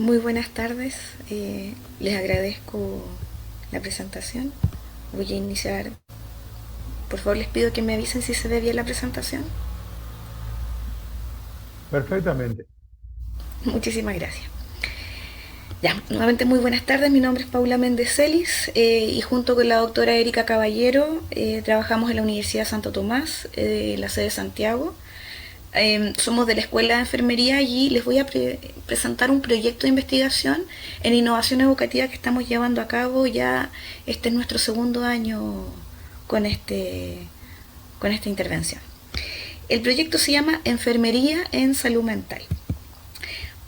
Muy buenas tardes, les agradezco la presentación. Voy a iniciar. Por favor, les pido que me avisen si se ve bien la presentación. Perfectamente. Muchísimas gracias. Ya, nuevamente muy buenas tardes, mi nombre es Paula Méndez Celis y junto con la doctora Erika Caballero trabajamos en la Universidad Santo Tomás, en la sede de Santiago. Somos de la Escuela de Enfermería y les voy a presentar un proyecto de investigación en innovación educativa que estamos llevando a cabo. Ya este es nuestro segundo año con, con esta intervención. El proyecto se llama Enfermería en Salud Mental.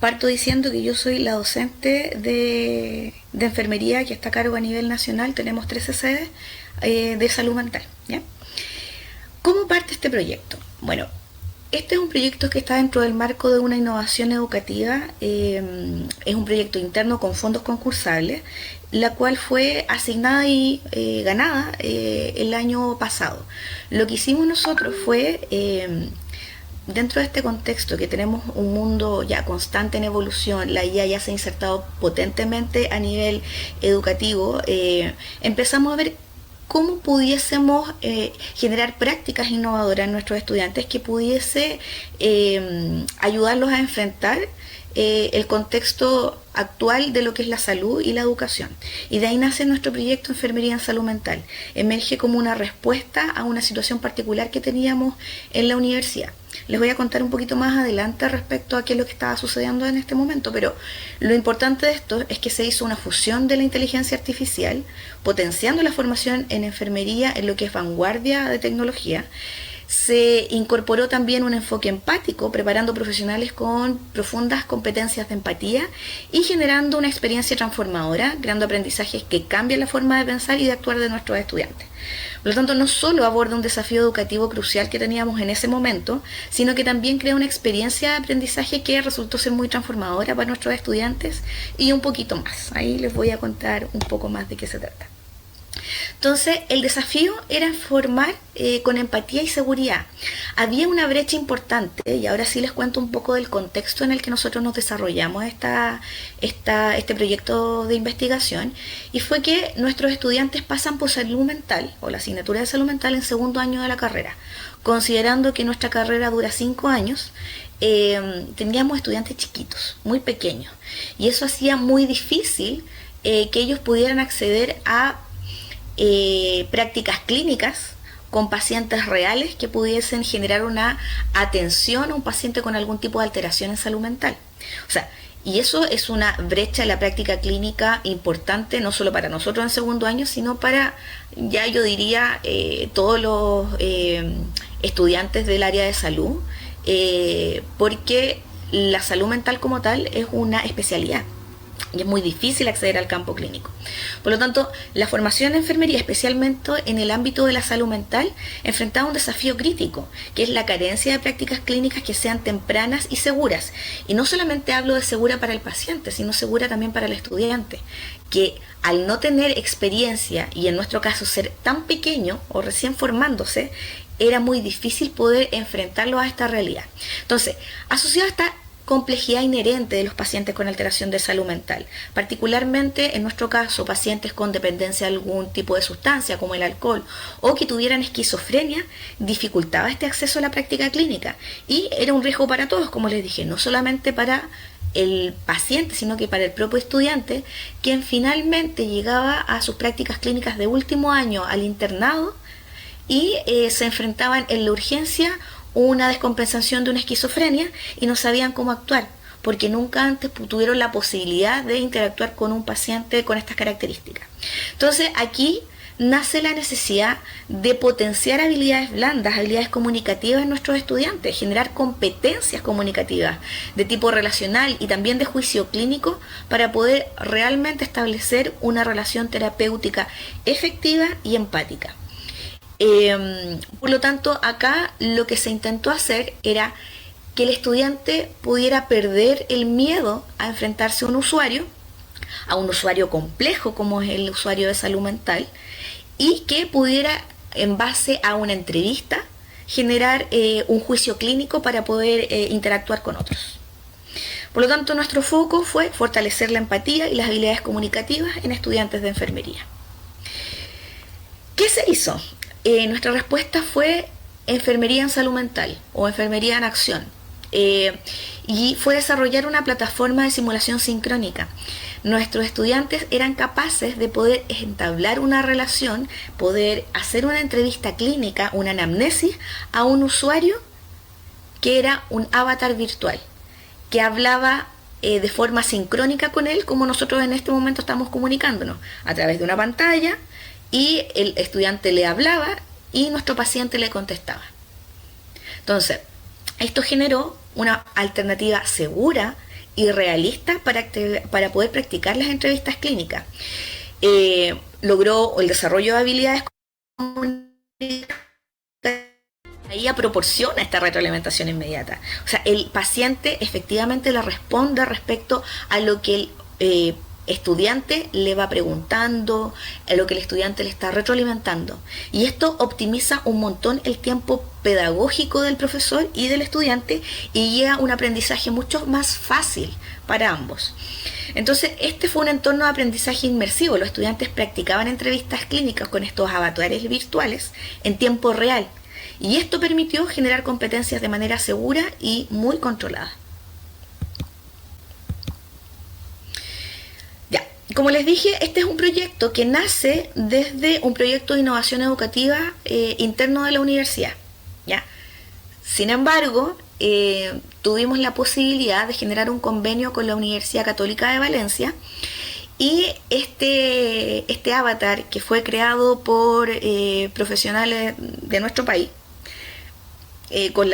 Parto diciendo que yo soy la docente de enfermería que está a cargo a nivel nacional. Tenemos 13 sedes de salud mental. ¿Ya? ¿Cómo parte este proyecto? Bueno, este es un proyecto que está dentro del marco de una innovación educativa. Es un proyecto interno con fondos concursables, la cual fue asignada y ganada el año pasado. Lo que hicimos nosotros fue, dentro de este contexto que tenemos un mundo ya constante en evolución, la IA ya se ha insertado potentemente a nivel educativo, empezamos a ver cómo pudiésemos generar prácticas innovadoras en nuestros estudiantes que pudiese ayudarlos a enfrentar el contexto actual de lo que es la salud y la educación. Y de ahí nace nuestro proyecto Enfermería en Salud Mental. Emerge como una respuesta a una situación particular que teníamos en la universidad. Les voy a contar un poquito más adelante respecto a qué es lo que estaba sucediendo en este momento, pero lo importante de esto es que se hizo una fusión de la inteligencia artificial, potenciando la formación en enfermería en lo que es vanguardia de tecnología. Se incorporó también un enfoque empático, preparando profesionales con profundas competencias de empatía y generando una experiencia transformadora, creando aprendizajes que cambian la forma de pensar y de actuar de nuestros estudiantes. Por lo tanto, no solo aborda un desafío educativo crucial que teníamos en ese momento, sino que también crea una experiencia de aprendizaje que resultó ser muy transformadora para nuestros estudiantes y un poquito más. Ahí les voy a contar un poco más de qué se trata. Entonces, el desafío era formar con empatía y seguridad. Había una brecha importante, y ahora sí les cuento un poco del contexto en el que nosotros nos desarrollamos este proyecto de investigación, y fue que nuestros estudiantes pasan por salud mental, o la asignatura de salud mental, en segundo año de la carrera. Considerando que nuestra carrera dura 5 años, teníamos estudiantes chiquitos, muy pequeños, y eso hacía muy difícil que ellos pudieran acceder a prácticas clínicas con pacientes reales que pudiesen generar una atención a un paciente con algún tipo de alteración en salud mental. O sea, y eso es una brecha en la práctica clínica importante, no solo para nosotros en segundo año, sino para, ya yo diría, todos los estudiantes del área de salud, porque la salud mental como tal es una especialidad y es muy difícil acceder al campo clínico. Por lo tanto, la formación en enfermería, especialmente en el ámbito de la salud mental, enfrentaba un desafío crítico, que es la carencia de prácticas clínicas que sean tempranas y seguras. Y no solamente hablo de segura para el paciente, sino segura también para el estudiante, que al no tener experiencia, y en nuestro caso ser tan pequeño o recién formándose, era muy difícil poder enfrentarlo a esta realidad. Entonces, asociado a esta complejidad inherente de los pacientes con alteración de salud mental, particularmente en nuestro caso pacientes con dependencia de algún tipo de sustancia como el alcohol o que tuvieran esquizofrenia, dificultaba este acceso a la práctica clínica y era un riesgo para todos, como les dije, no solamente para el paciente, sino que para el propio estudiante, quien finalmente llegaba a sus prácticas clínicas de último año al internado y se enfrentaban en la urgencia una descompensación de una esquizofrenia y no sabían cómo actuar, porque nunca antes tuvieron la posibilidad de interactuar con un paciente con estas características. Entonces aquí nace la necesidad de potenciar habilidades blandas, habilidades comunicativas en nuestros estudiantes, generar competencias comunicativas de tipo relacional y también de juicio clínico para poder realmente establecer una relación terapéutica efectiva y empática. Por lo tanto, acá lo que se intentó hacer era que el estudiante pudiera perder el miedo a enfrentarse a un usuario complejo como es el usuario de salud mental, y que pudiera, en base a una entrevista, generar un juicio clínico para poder interactuar con otros. Por lo tanto, nuestro foco fue fortalecer la empatía y las habilidades comunicativas en estudiantes de enfermería. ¿Qué se hizo? Nuestra respuesta fue enfermería en salud mental o enfermería en acción. Y fue desarrollar una plataforma de simulación sincrónica. Nuestros estudiantes eran capaces de poder entablar una relación, poder hacer una entrevista clínica, una anamnesis a un usuario que era un avatar virtual, que hablaba de forma sincrónica con él, como nosotros en este momento estamos comunicándonos, a través de una pantalla, y el estudiante le hablaba y nuestro paciente le contestaba. Entonces, esto generó una alternativa segura y realista para poder practicar las entrevistas clínicas. Logró el desarrollo de habilidades comunicativas. Ella proporciona esta retroalimentación inmediata. O sea, el paciente efectivamente le responde respecto a lo que el estudiante le va preguntando, a lo que el estudiante le está retroalimentando. Y esto optimiza un montón el tiempo pedagógico del profesor y del estudiante y llega a un aprendizaje mucho más fácil para ambos. Entonces, este fue un entorno de aprendizaje inmersivo. Los estudiantes practicaban entrevistas clínicas con estos avatares virtuales en tiempo real. Y esto permitió generar competencias de manera segura y muy controlada. Ya, como les dije, este es un proyecto que nace desde un proyecto de innovación educativa interno de la universidad. ¿Ya? Sin embargo, tuvimos la posibilidad de generar un convenio con la Universidad Católica de Valencia y este avatar, que fue creado por profesionales de nuestro país, con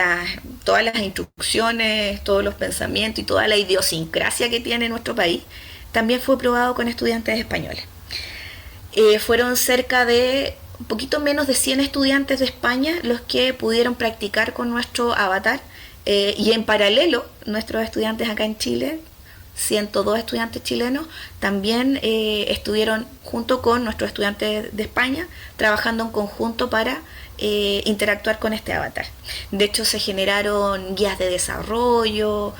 todas las instrucciones, todos los pensamientos y toda la idiosincrasia que tiene nuestro país, también fue probado con estudiantes españoles. Fueron cerca de un poquito menos de 100 estudiantes de España los que pudieron practicar con nuestro avatar, y en paralelo nuestros estudiantes acá en Chile, 102 estudiantes chilenos, también estuvieron junto con nuestros estudiantes de España trabajando en conjunto para interactuar con este avatar. De hecho, se generaron guías de desarrollo,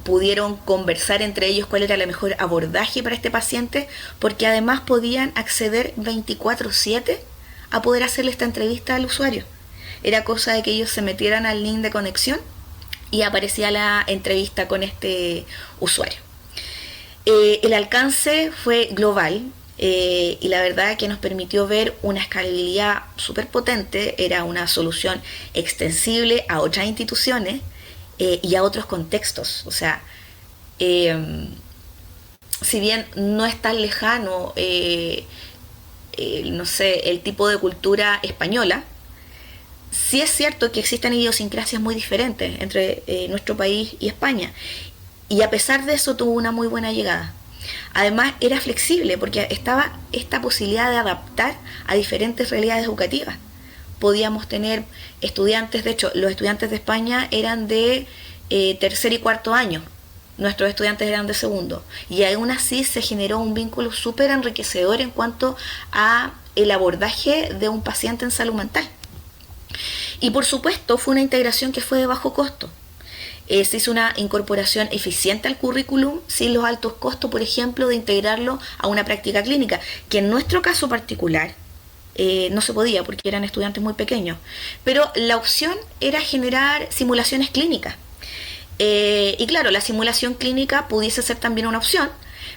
pudieron conversar entre ellos cuál era el mejor abordaje para este paciente, porque además podían acceder 24/7 a poder hacerle esta entrevista al usuario. Era cosa de que ellos se metieran al link de conexión y aparecía la entrevista con este usuario. El alcance fue global, y la verdad que nos permitió ver una escalabilidad súper potente. Era una solución extensible a otras instituciones y a otros contextos. O sea, si bien no es tan lejano, no sé, el tipo de cultura española, sí es cierto que existen idiosincrasias muy diferentes entre nuestro país y España, y a pesar de eso tuvo una muy buena llegada. Además, era flexible porque estaba esta posibilidad de adaptar a diferentes realidades educativas. Podíamos tener estudiantes, de hecho, los estudiantes de España eran de tercer y cuarto año, nuestros estudiantes eran de segundo, y aún así se generó un vínculo súper enriquecedor en cuanto a el abordaje de un paciente en salud mental. Y por supuesto fue una integración que fue de bajo costo. Se hizo una incorporación eficiente al currículum sin los altos costos, por ejemplo, de integrarlo a una práctica clínica, que en nuestro caso particular no se podía porque eran estudiantes muy pequeños. Pero la opción era generar simulaciones clínicas. Y claro, la simulación clínica pudiese ser también una opción,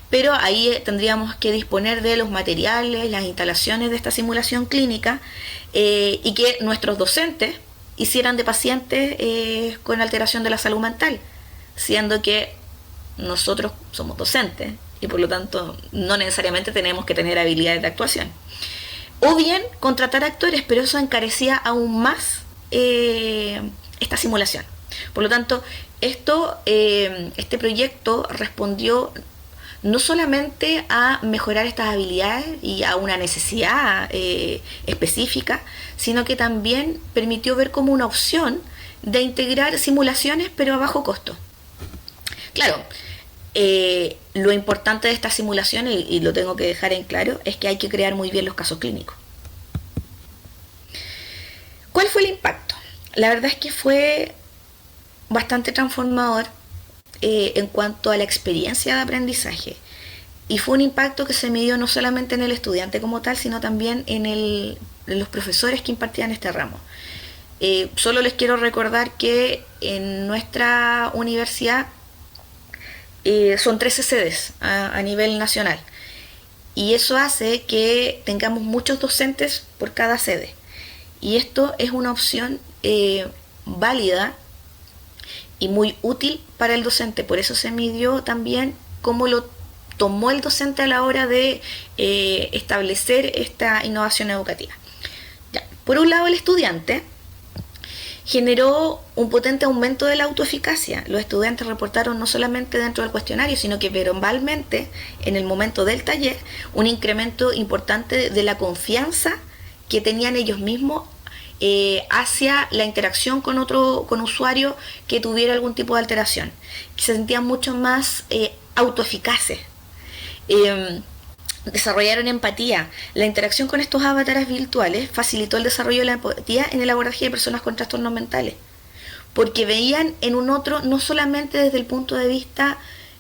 pero ahí tendríamos que disponer de los materiales, las instalaciones de esta simulación clínica, y que nuestros docentes hicieran de pacientes con alteración de la salud mental, siendo que nosotros somos docentes y por lo tanto no necesariamente tenemos que tener habilidades de actuación. O bien contratar actores, pero eso encarecía aún más esta simulación. Por lo tanto, este proyecto respondió no solamente a mejorar estas habilidades y a una necesidad específica, sino que también permitió ver como una opción de integrar simulaciones pero a bajo costo. Claro, lo importante de estas simulaciones, y lo tengo que dejar en claro, es que hay que crear muy bien los casos clínicos. ¿Cuál fue el impacto? La verdad es que fue bastante transformador. en cuanto a la experiencia de aprendizaje. Y fue un impacto que se midió no solamente en el estudiante como tal, sino también en los profesores que impartían este ramo. Solo les quiero recordar que en nuestra universidad son 13 sedes a nivel nacional. Y eso hace que tengamos muchos docentes por cada sede. Y esto es una opción válida y muy útil para el docente. Por eso se midió también cómo lo tomó el docente a la hora de establecer esta innovación educativa. Ya. Por un lado, el estudiante generó un potente aumento de la autoeficacia. Los estudiantes reportaron no solamente dentro del cuestionario, sino que verbalmente, en el momento del taller, un incremento importante de la confianza que tenían ellos mismos hacia la interacción con usuario que tuviera algún tipo de alteración. Se sentían mucho más autoeficaces. Desarrollaron empatía. La interacción con estos avatares virtuales facilitó el desarrollo de la empatía en el abordaje de personas con trastornos mentales, porque veían en un otro no solamente desde el punto de vista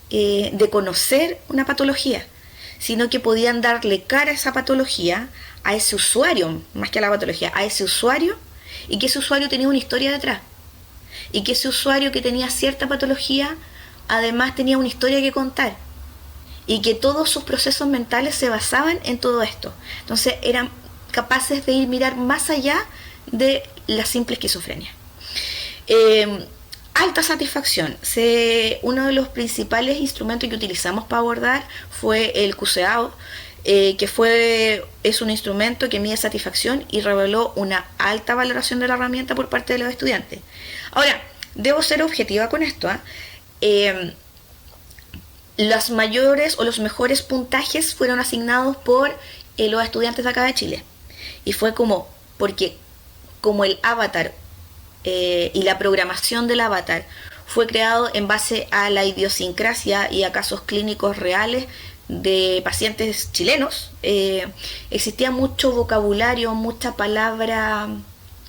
de conocer una patología, sino que podían darle cara a esa patología, a ese usuario, más que a la patología, a ese usuario, y que ese usuario tenía una historia detrás, y que ese usuario que tenía cierta patología además tenía una historia que contar, y que todos sus procesos mentales se basaban en todo esto. Entonces eran capaces de mirar más allá de la simple esquizofrenia. Alta satisfacción. Uno de los principales instrumentos que utilizamos para abordar fue el QCAO, que es un instrumento que mide satisfacción y reveló una alta valoración de la herramienta por parte de los estudiantes. Ahora, debo ser objetiva con esto. Los mayores o los mejores puntajes fueron asignados por los estudiantes de acá de Chile. Y fue porque como el avatar y la programación del avatar fue creado en base a la idiosincrasia y a casos clínicos reales de pacientes chilenos, existía mucho vocabulario, mucha palabra,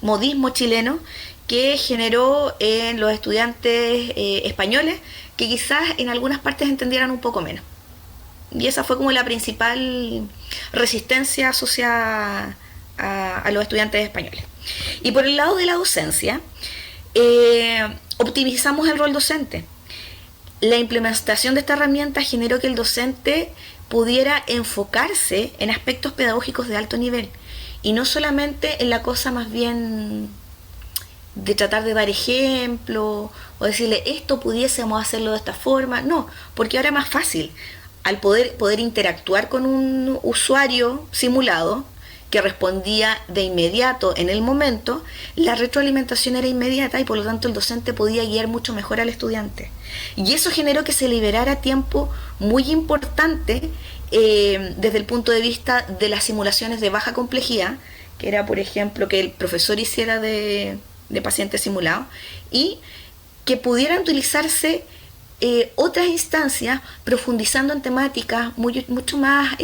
modismo chileno, que generó en los estudiantes españoles que quizás en algunas partes entendieran un poco menos. Y esa fue como la principal resistencia asociada a los estudiantes españoles. Y por el lado de la docencia, optimizamos el rol docente. La implementación de esta herramienta generó que el docente pudiera enfocarse en aspectos pedagógicos de alto nivel y no solamente en la cosa más bien de tratar de dar ejemplo o decirle esto pudiésemos hacerlo de esta forma. No, porque ahora es más fácil al poder interactuar con un usuario simulado que respondía de inmediato en el momento. La retroalimentación era inmediata y por lo tanto el docente podía guiar mucho mejor al estudiante, y eso generó que se liberara tiempo muy importante desde el punto de vista de las simulaciones de baja complejidad, que era por ejemplo que el profesor hiciera de pacientes simulados y que pudieran utilizarse otras instancias profundizando en temáticas mucho más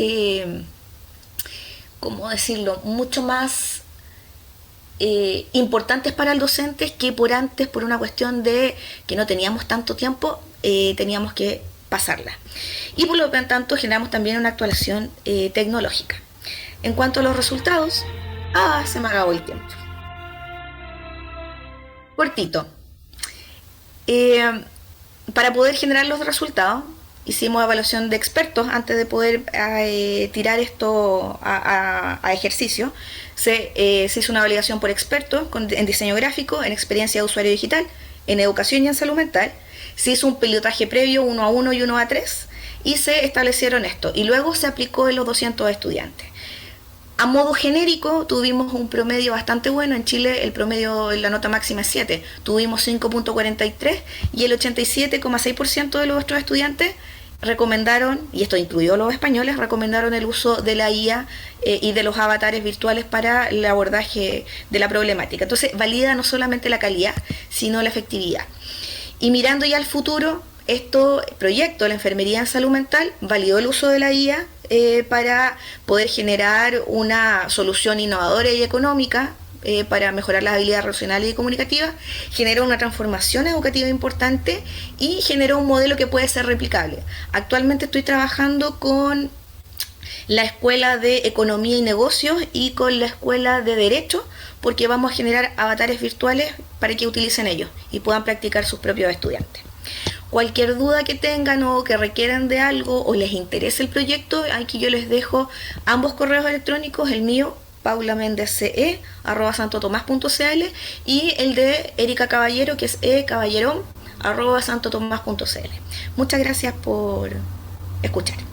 ¿cómo decirlo? Mucho más importantes para el docente que por una cuestión de que no teníamos tanto tiempo, teníamos que pasarla. Y por lo tanto generamos también una actualización tecnológica. En cuanto a los resultados, se me acabó el tiempo. Cortito. Para poder generar los resultados, hicimos evaluación de expertos antes de poder tirar esto a ejercicio. Se hizo una validación por expertos en diseño gráfico, en experiencia de usuario digital, en educación y en salud mental. Se hizo un pilotaje previo 1-1 y 1-3 y se establecieron esto. Y luego se aplicó en los 200 estudiantes. A modo genérico, tuvimos un promedio bastante bueno. En Chile el promedio, la nota máxima es 7. Tuvimos 5.43 y el 87,6% de nuestros estudiantes recomendaron, y esto incluyó los españoles, recomendaron el uso de la IA y de los avatares virtuales para el abordaje de la problemática. Entonces valida no solamente la calidad, sino la efectividad. Y mirando ya al futuro, proyecto de la enfermería en salud mental validó el uso de la IA para poder generar una solución innovadora y económica para mejorar las habilidades relacionales y comunicativas, generó una transformación educativa importante y generó un modelo que puede ser replicable. Actualmente estoy trabajando con la Escuela de Economía y Negocios y con la Escuela de Derecho, porque vamos a generar avatares virtuales para que utilicen ellos y puedan practicar sus propios estudiantes. Cualquier duda que tengan o que requieran de algo o les interese el proyecto, aquí yo les dejo ambos correos electrónicos, el mío paulamendece@santotomás.cl y el de Erika Caballero, que es ecaballerón@santotomás.cl. Muchas gracias por escuchar.